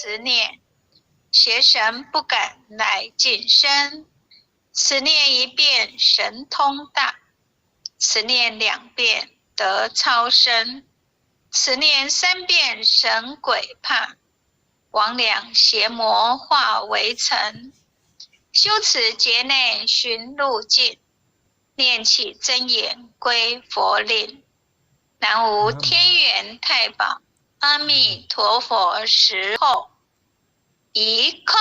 慈念，邪神不敢来近身。此念一遍神通大，此念2遍得超生，此念3遍神鬼怕，魍魉邪魔化为尘。修持劫内寻路径，念起真言归佛令。南无天元太保阿弥陀佛时候，1空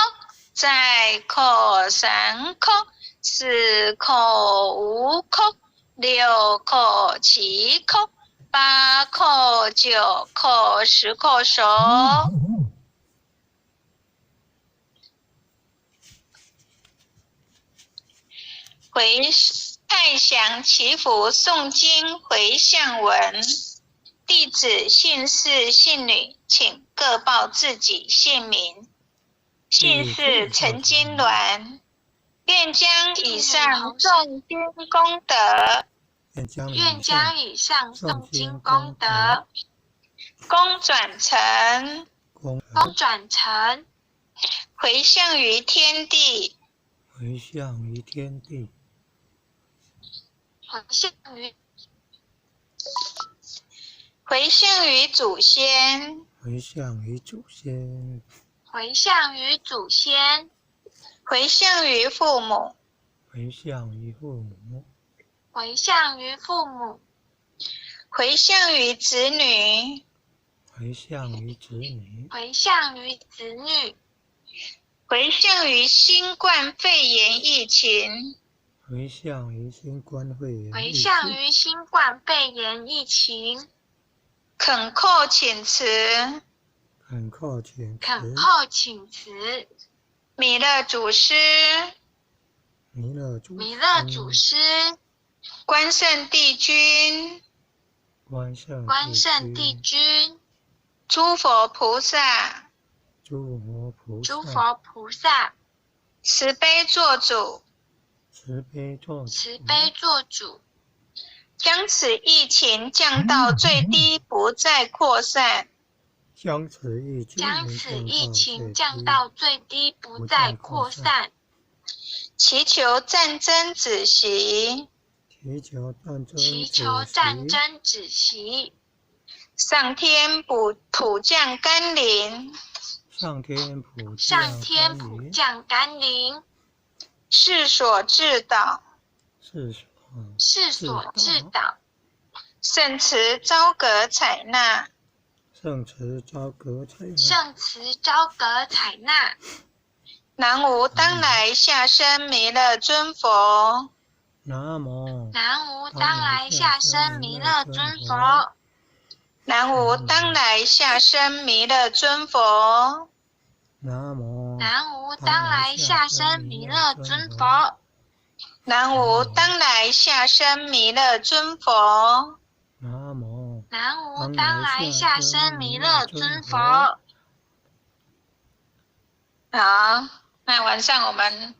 再空3空4空5空6空7空8空9空10空手。回太祥祈福诵经回向文。弟子姓氏姓女，请各报自己姓名。姓氏陈金鸾，愿将以上诵经功德，功转成，回向于天地，回向于祖先，回向于父母，回向于子女，回向于新冠肺炎疫情，恳叩请辞，弥勒祖师，关圣帝君，诸佛菩萨，慈悲做主，将此疫情降到最低，不再扩散。祈求战争止息，上天普降甘霖，世所至导，圣慈昭格采纳，南无当来下生弥勒尊佛，南无当来下生弥勒尊佛，南无当来下生弥勒尊佛，南无当来下生弥勒尊佛，南无当来下生弥勒尊佛，南无当来下生弥勒尊佛。好，那晚上我们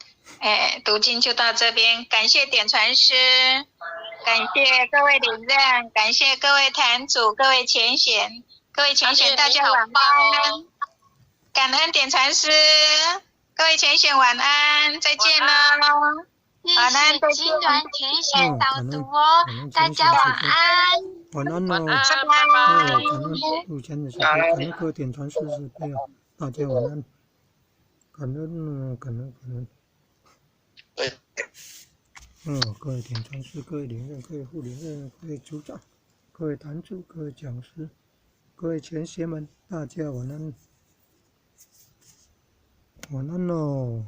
读经就到这边，感谢点传师，感谢各位领任，感谢各位坛主，各位前贤，大家晚安，感恩点传师，各位前贤晚安，再见喽，晚安，再见。金鸾前贤导读哦，大家晚安，晚安喽，拜拜。感恩各位点传师师辈哦，大家晚安。感恩。各位点传师，各位领任，各位副领任，各位组长，各位坛主，各位讲师，各位前贤们，大家晚安。晚安喽。